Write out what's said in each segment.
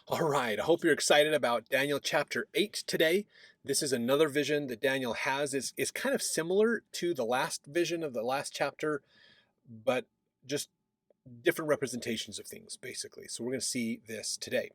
All right, I hope you're excited about Daniel chapter 8 today. This is another vision that Daniel has. It's kind of similar to the last vision of the last chapter, but just different representations of things, basically. So we're going to see this today.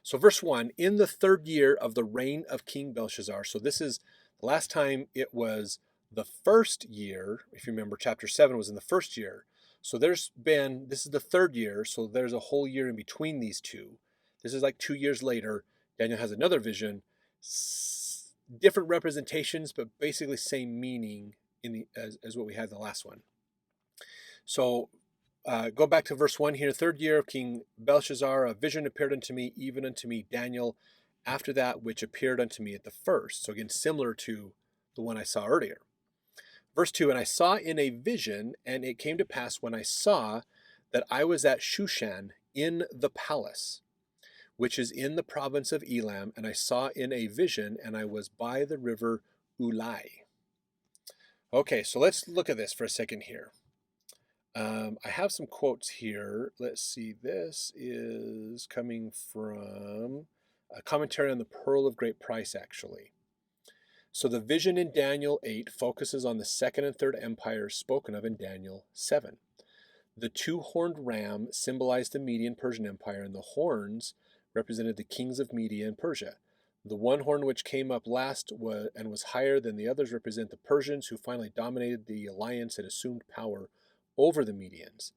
So, verse 1, in the third year of the reign of King Belshazzar. So, this is the last time it was the first year. If you remember, chapter 7 was in the first year. So, this is the third year. So, there's a whole year in between these two. This is like 2 years later. Daniel has another vision, different representations, but basically same meaning as what we had in the last one. So, go back to verse 1 here. Third year of King Belshazzar, a vision appeared unto me, even unto me, Daniel, after that which appeared unto me at the first. So, again, similar to the one I saw earlier. Verse 2, and I saw in a vision, and it came to pass when I saw that I was at Shushan in the palace, which is in the province of Elam, and I saw in a vision, and I was by the river Ulai. Okay, so let's look at this for a second here. I have some quotes here. Let's see. This is coming from a commentary on the Pearl of Great Price, actually. So the vision in Daniel 8 focuses on the second and third empires spoken of in Daniel 7. The two-horned ram symbolized the Median-Persian Empire, and the horns represented the kings of Media and Persia. The one horn which came up last and was higher than the others represent the Persians, who finally dominated the alliance and assumed power over the Medians.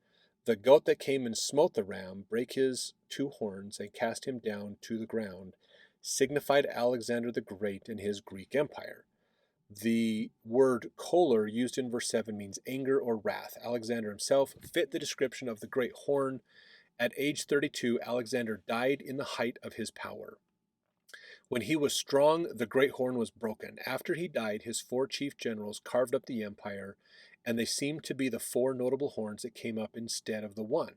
The goat that came and smote the ram brake his two horns and cast him down to the ground, signified Alexander the Great and his Greek Empire. The word choler used in verse 7 means anger or wrath. Alexander himself fit the description of the great horn. At age 32, Alexander died in the height of his power. When he was strong, the great horn was broken. After he died, his four chief generals carved up the empire, and they seemed to be the four notable horns that came up instead of the one.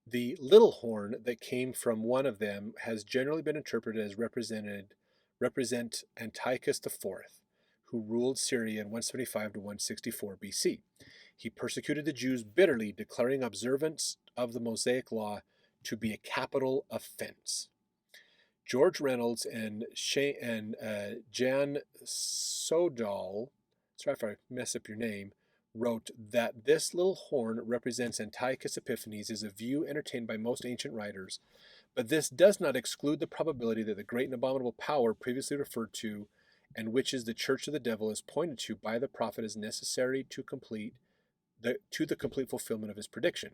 The little horn that came from one of them has generally been interpreted as represent Antiochus IV, who ruled Syria in 175 to 164 BC. He persecuted the Jews bitterly, declaring observance of the Mosaic law to be a capital offense. George Reynolds and Janne Sjodahl, sorry if I mess up your name, wrote that this little horn represents Antiochus Epiphanes is a view entertained by most ancient writers, but this does not exclude the probability that the great and abominable power previously referred to, and which is the church of the devil, is pointed to by the prophet as necessary to the complete fulfillment of his prediction.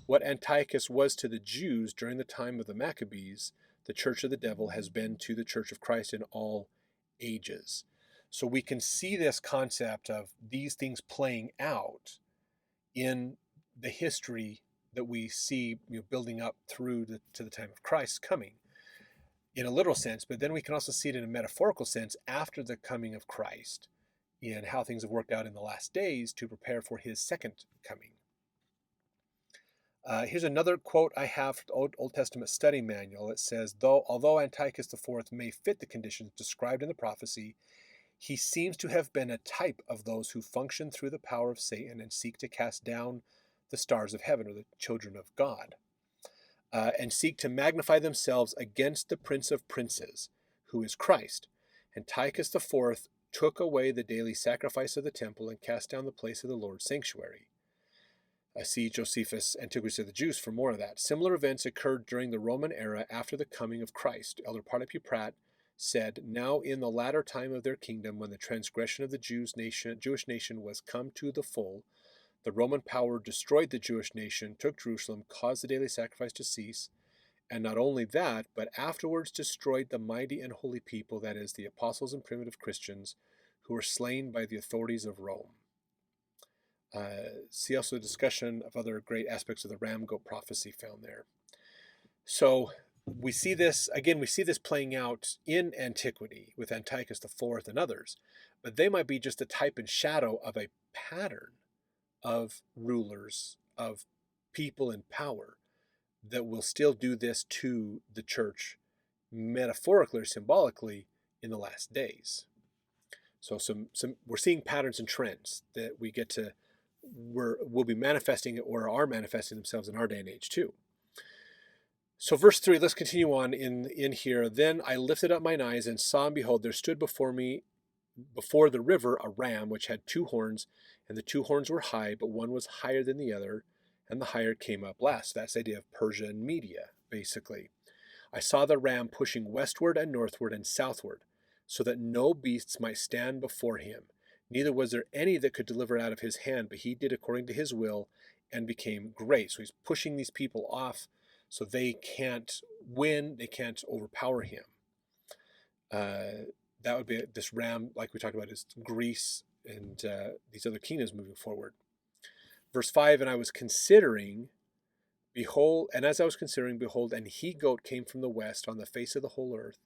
What Antiochus was to the Jews during the time of the Maccabees, the church of the devil has been to the church of Christ in all ages. So we can see this concept of these things playing out in the history that we see building up through to the time of Christ coming in a literal sense, but then we can also see it in a metaphorical sense after the coming of Christ in how things have worked out in the last days to prepare for his second coming. Here's another quote I have from the Old Testament study manual. It says, although Antiochus IV may fit the conditions described in the prophecy, he seems to have been a type of those who function through the power of Satan and seek to cast down the stars of heaven, or the children of God, and seek to magnify themselves against the Prince of Princes, who is Christ. Antiochus IV took away the daily sacrifice of the temple and cast down the place of the Lord's sanctuary. See Josephus, Antiquities of the Jews, for more of that. Similar events occurred during the Roman era after the coming of Christ. Elder Parnape Pratt said, now in the latter time of their kingdom, when the transgression of the Jewish nation was come to the full, the Roman power destroyed the Jewish nation, took Jerusalem, caused the daily sacrifice to cease, and not only that, but afterwards destroyed the mighty and holy people, that is, the apostles and primitive Christians, who were slain by the authorities of Rome. See also a discussion of other great aspects of the ram goat prophecy found there. So we see this playing out in antiquity with Antiochus IV and others, but they might be just a type and shadow of a pattern of rulers, of people in power that will still do this to the church, metaphorically or symbolically, in the last days. So we're seeing patterns and trends that will be manifesting or are manifesting themselves in our day and age too. So verse 3, let's continue on in here. Then I lifted up mine eyes and saw, and behold, there stood before me, before the river, a ram which had two horns, and the two horns were high, but one was higher than the other, and the higher came up last. That's the idea of Persia and Media, basically. I saw the ram pushing westward and northward and southward, so that no beasts might stand before him. Neither was there any that could deliver out of his hand, but he did according to his will and became great. So he's pushing these people off so they can't win, they can't overpower him. That would be this ram, like we talked about, is Greece and these other kingdoms moving forward. Verse 5, and I was considering, behold, and as I was considering, behold, an he-goat came from the west on the face of the whole earth,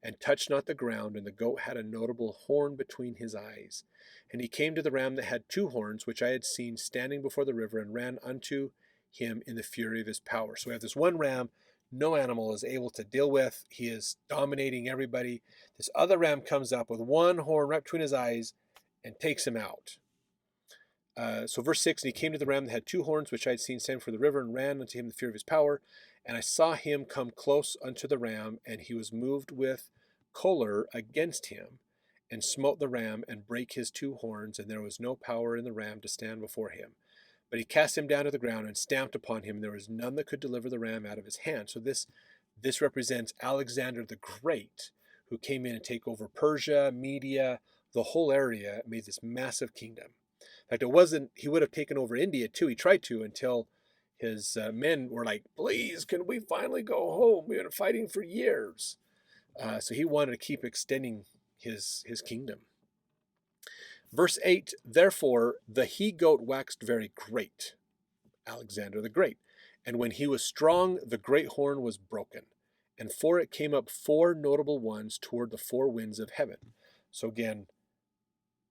and touched not the ground, and the goat had a notable horn between his eyes. And he came to the ram that had two horns, which I had seen standing before the river, and ran unto him in the fury of his power. So we have this one ram no animal is able to deal with. He is dominating everybody. This other ram comes up with one horn right between his eyes and takes him out. So verse 6, and he came to the ram that had two horns, which I had seen standing before the river, and ran unto him in the fury of his power. And I saw him come close unto the ram, and he was moved with choler against him, and smote the ram, and brake his two horns, and there was no power in the ram to stand before him. But he cast him down to the ground and stamped upon him, and there was none that could deliver the ram out of his hand. So this represents Alexander the Great, who came in and take over Persia, Media, the whole area, made this massive kingdom. In fact, he would have taken over India too. He tried to until his men were like, please, can we finally go home? We've been fighting for years. So he wanted to keep extending his kingdom. Verse 8, therefore the he-goat waxed very great, Alexander the Great. And when he was strong, the great horn was broken. And for it came up four notable ones toward the four winds of heaven. So again,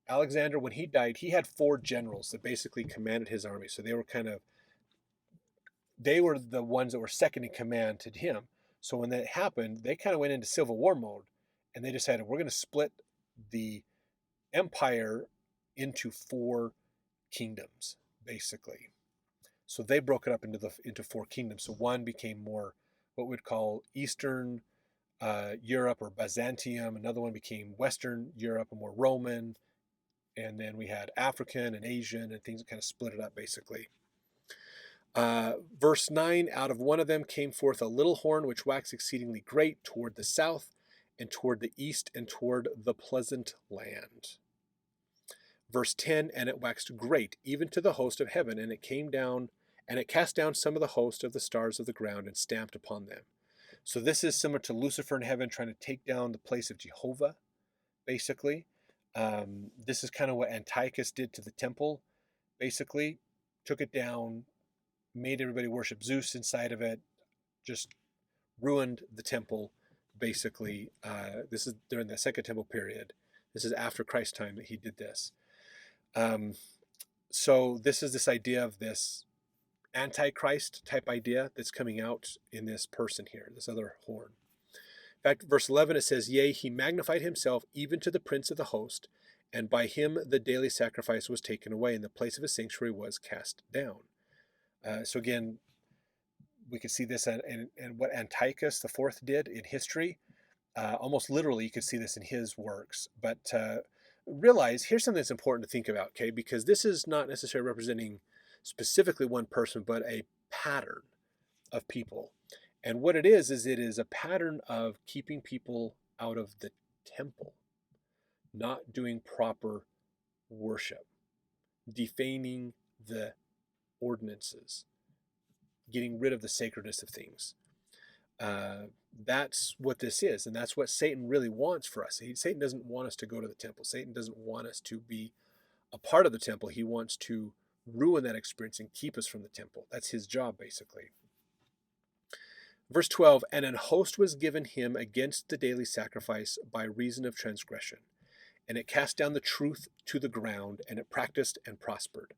Alexander, when he died, he had four generals that basically commanded his army. So they were the ones that were second in command to him. So when that happened, they kind of went into civil war mode, and they decided, we're going to split the empire into four kingdoms, basically. So they broke it up into four kingdoms. So one became more what we'd call Eastern Europe or Byzantium. Another one became Western Europe, and more Roman. And then we had African and Asian and things that kind of split it up, basically. Verse 9, out of one of them came forth a little horn which waxed exceedingly great toward the south and toward the east and toward the pleasant land. Verse 10, and it waxed great even to the host of heaven, and it came down, and it cast down some of the host of the stars of the ground and stamped upon them. So this is similar to Lucifer in heaven trying to take down the place of Jehovah, basically. This is kind of what Antiochus did to the temple, basically. Took it down, made everybody worship Zeus inside of it, just ruined the temple, basically. This is during the Second Temple period. This is after Christ's time that he did this. So this is this idea of this Antichrist type idea that's coming out in this person here, this other horn. In fact, verse 11, it says, yea, he magnified himself even to the prince of the host, and by him the daily sacrifice was taken away, and the place of his sanctuary was cast down. So again, we could see this in what Antiochus IV did in history. Almost literally, you could see this in his works. But realize, here's something that's important to think about, okay? Because this is not necessarily representing specifically one person, but a pattern of people. And what it is it is a pattern of keeping people out of the temple, not doing proper worship, defaming the ordinances, getting rid of the sacredness of things. That's what this is, and that's what Satan really wants for us. Satan doesn't want us to go to the temple. Satan doesn't want us to be a part of the temple. He wants to ruin that experience and keep us from the temple. That's his job, basically. Verse 12, and an host was given him against the daily sacrifice by reason of transgression. And it cast down the truth to the ground, and it practiced and prospered.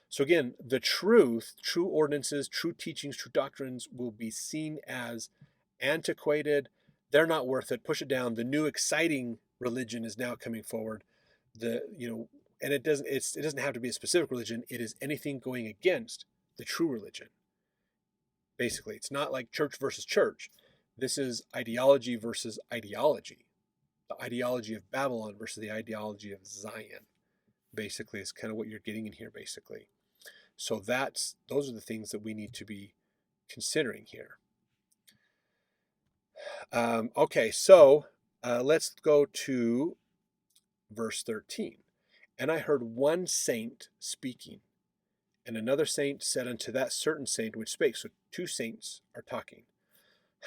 So again, the truth, true ordinances, true teachings, true doctrines will be seen as antiquated. They're not worth it. Push it down. The new exciting religion is now coming forward. And it doesn't have to be a specific religion. It is anything going against the true religion. basically. It's not like church versus church. This is ideology versus ideology. The ideology of Babylon versus the ideology of Zion, basically, is kind of what you're getting in here, basically. So those are the things that we need to be considering here. Okay, so let's go to verse 13. And I heard one saint speaking, and another saint said unto that certain saint which spake. So two saints are talking.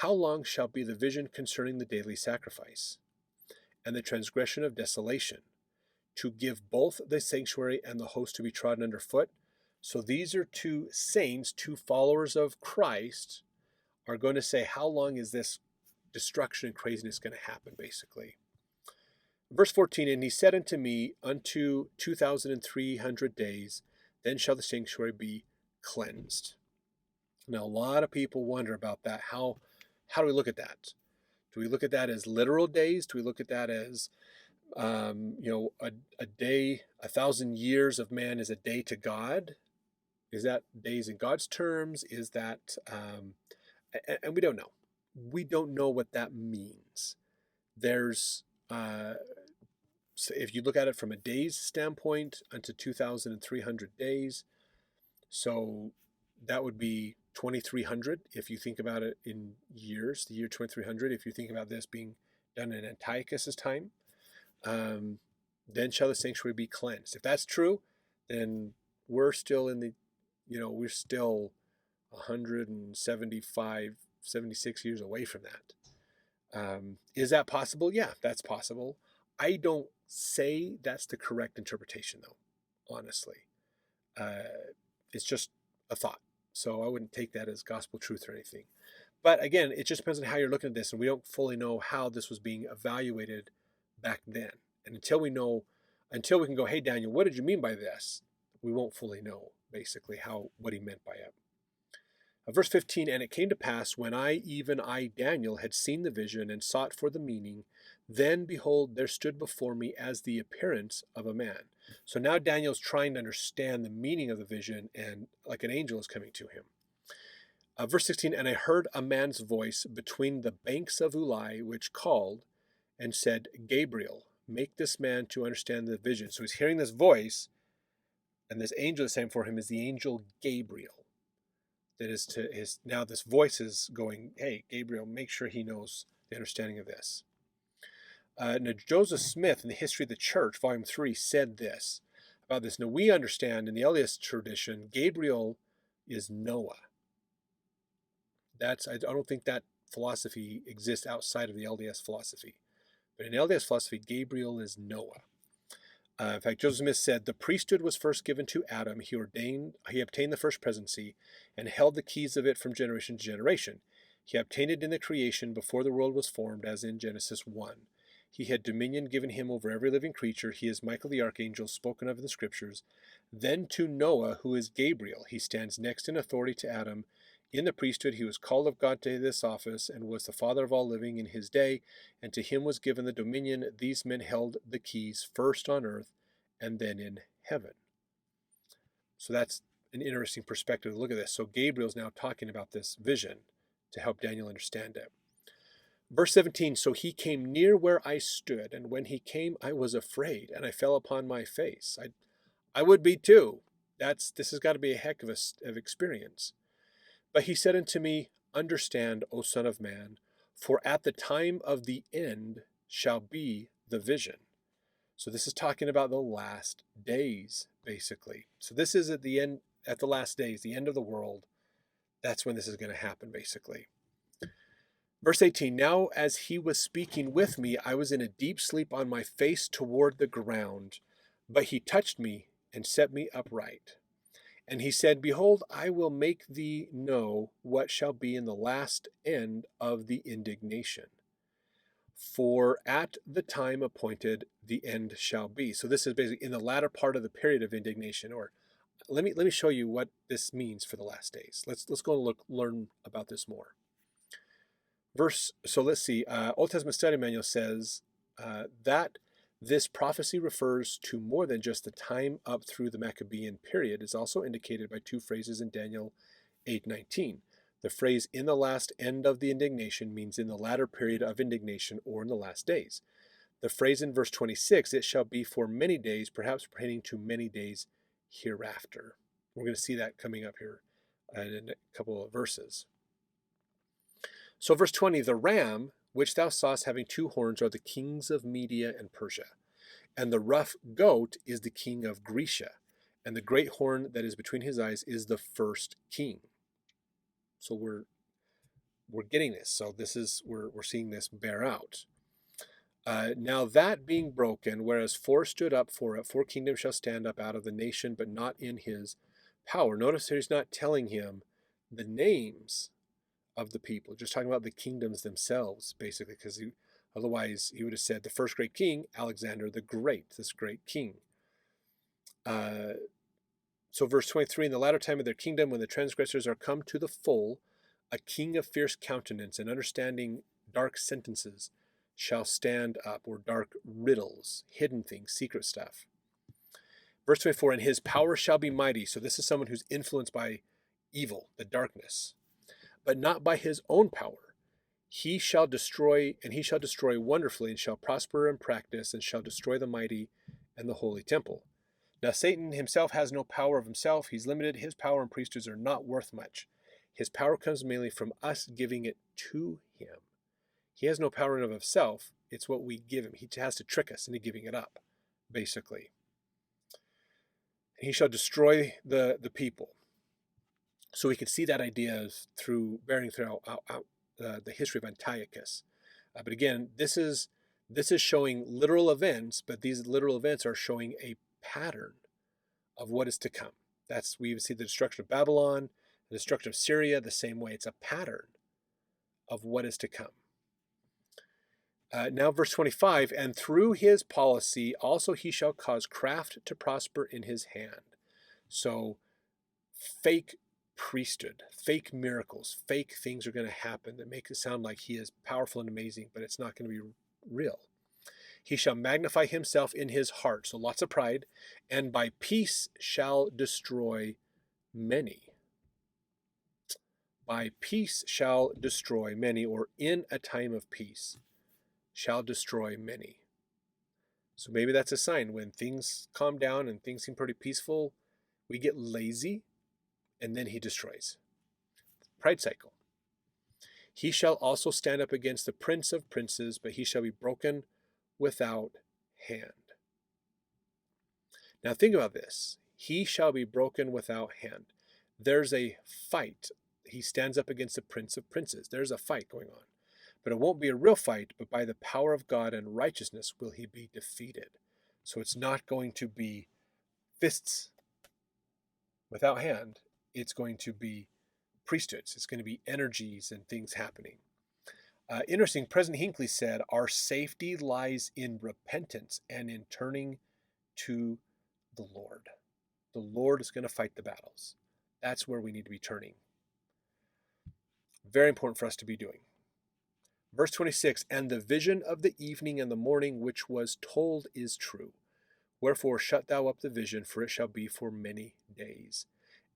How long shall be the vision concerning the daily sacrifice, and the transgression of desolation, to give both the sanctuary and the host to be trodden under foot? So these are two saints, two followers of Christ, are going to say, how long is this destruction and craziness going to happen, basically? Verse 14, and he said unto me, unto 2,300 days, then shall the sanctuary be cleansed. Now, a lot of people wonder about that. How do we look at that? Do we look at that as literal days? Do we look at that as, a day, 1,000 years of man is a day to God? Is that days in God's terms? Is that, and we don't know. We don't know what that means. There's, so if you look at it from a days standpoint, unto 2,300 days, so that would be 2,300 if you think about it in years, the year 2,300. If you think about this being done in Antiochus's time, then shall the sanctuary be cleansed. If that's true, then we're still in the, we're still 175, 76 years away from that. Is that possible? Yeah, that's possible. I don't say that's the correct interpretation, though, honestly. It's just a thought. So I wouldn't take that as gospel truth or anything. But again, it just depends on how you're looking at this, and we don't fully know how this was being evaluated back then. And until we can go, hey, Daniel, what did you mean by this? We won't fully know, basically, what he meant by it. Verse 15, and it came to pass, when even I, Daniel, had seen the vision and sought for the meaning, then, behold, there stood before me as the appearance of a man. So now Daniel's trying to understand the meaning of the vision, and like an angel is coming to him. Verse 16, and I heard a man's voice between the banks of Ulai, which called and said, Gabriel, make this man to understand the vision. So he's hearing this voice, and this angel is saying for him is the angel Gabriel. That is now this voice is going, hey, Gabriel, make sure he knows the understanding of this. Now, Joseph Smith, in the History of the Church, Volume 3, said this about this. Now, we understand in the LDS tradition, Gabriel is Noah. I don't think that philosophy exists outside of the LDS philosophy. But in LDS philosophy, Gabriel is Noah. In fact, Joseph Smith said, the priesthood was first given to Adam. He obtained the first presidency and held the keys of it from generation to generation. He obtained it in the creation before the world was formed, as in Genesis 1. He had dominion given him over every living creature. He is Michael the archangel, spoken of in the scriptures. Then to Noah, who is Gabriel, he stands next in authority to Adam. In the priesthood, he was called of God to this office, and was the father of all living in his day, and to him was given the dominion. These men held the keys, first on earth, and then in heaven. So that's an interesting perspective to look at this. So Gabriel's now talking about this vision to help Daniel understand it. Verse 17, so he came near where I stood, and when he came, I was afraid, and I fell upon my face. I would be too. This has got to be a heck of experience. But he said unto me, understand, O son of man, for at the time of the end shall be the vision. So this is talking about the last days, basically. So this is at the end, at the last days, the end of the world. That's when this is going to happen, basically. Verse 18, now as he was speaking with me, I was in a deep sleep on my face toward the ground. But he touched me and set me upright. And he said, behold, I will make thee know what shall be in the last end of the indignation. For at the time appointed, the end shall be. So this is basically in the latter part of the period of indignation. Or let me show you what this means for the last days. Let's go and learn about this more. So let's see. Old Testament Study Manual says that this prophecy refers to more than just the time up through the Maccabean period. Is also indicated by two phrases in Daniel 8:19. The phrase in the last end of the indignation means in the latter period of indignation or in the last days. The phrase in verse 26, it shall be for many days, perhaps pertaining to many days hereafter. We're going to see that coming up here in a couple of verses. So verse 20, the ram, which thou sawest having two horns, are the kings of Media and Persia. And the rough goat is the king of Grecia. And the great horn that is between his eyes is the first king. So we're getting this. So this is we're seeing this bear out. Now that being broken, whereas four stood up for it, four kingdoms shall stand up out of the nation, but not in his power. Notice he's not telling him the names of the people, just talking about the kingdoms themselves, basically, because otherwise he would have said the first great king, Alexander the Great, this great king. So verse 23, in the latter time of their kingdom, when the transgressors are come to the full, a king of fierce countenance and understanding dark sentences shall stand up, or dark riddles, hidden things, secret stuff. Verse 24, and his power shall be mighty. So this is someone who's influenced by evil, the darkness, but not by his own power. He shall destroy, and he shall destroy wonderfully, and shall prosper in practice, and shall destroy the mighty and the holy temple. Now Satan himself has no power of himself. He's limited. His power and priesthoods are not worth much. His power comes mainly from us giving it to him. He has no power in of himself. It's what we give him. He has to trick us into giving it up, basically. He shall destroy the people. So we can see that idea through bearing throughout the history of Antiochus. But again, this is showing literal events, but these literal events are showing a pattern of what is to come. We see the destruction of Babylon, the destruction of Syria the same way. It's a pattern of what is to come. Now verse 25, and through his policy also he shall cause craft to prosper in his hand. So fake priesthood, fake miracles, fake things are going to happen that make it sound like he is powerful and amazing, but it's not going to be real. He shall magnify himself in his heart, so lots of pride, and by peace shall destroy many. By peace shall destroy many, or in a time of peace shall destroy many. So maybe that's a sign when things calm down and things seem pretty peaceful, we get lazy, and then he destroys. Pride cycle. He shall also stand up against the prince of princes, but he shall be broken without hand. Now think about this. He shall be broken without hand. There's a fight. He stands up against the prince of princes. There's a fight going on. But it won't be a real fight, but by the power of God and righteousness will he be defeated. So it's not going to be fists without hand. It's going to be priesthoods. It's going to be energies and things happening. Interesting, President Hinckley said, our safety lies in repentance and in turning to the Lord. The Lord is going to fight the battles. That's where we need to be turning. Very important for us to be doing. Verse 26, and the vision of the evening and the morning which was told is true. Wherefore shut thou up the vision, for it shall be for many days.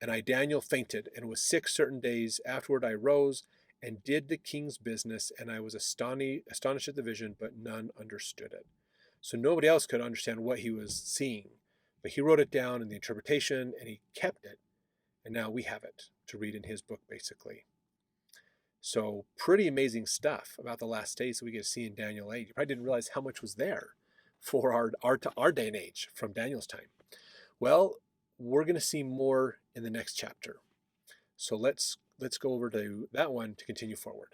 And I, Daniel, fainted, and was sick certain days. Afterward I rose, and did the king's business, and I was astonished at the vision, but none understood it. So nobody else could understand what he was seeing. But he wrote it down in the interpretation, and he kept it. And now we have it to read in his book, basically. So pretty amazing stuff about the last days that we get to see in Daniel 8. You probably didn't realize how much was there for our day and age from Daniel's time. Well, we're going to see more in the next chapter. So let's go over to that one to continue forward.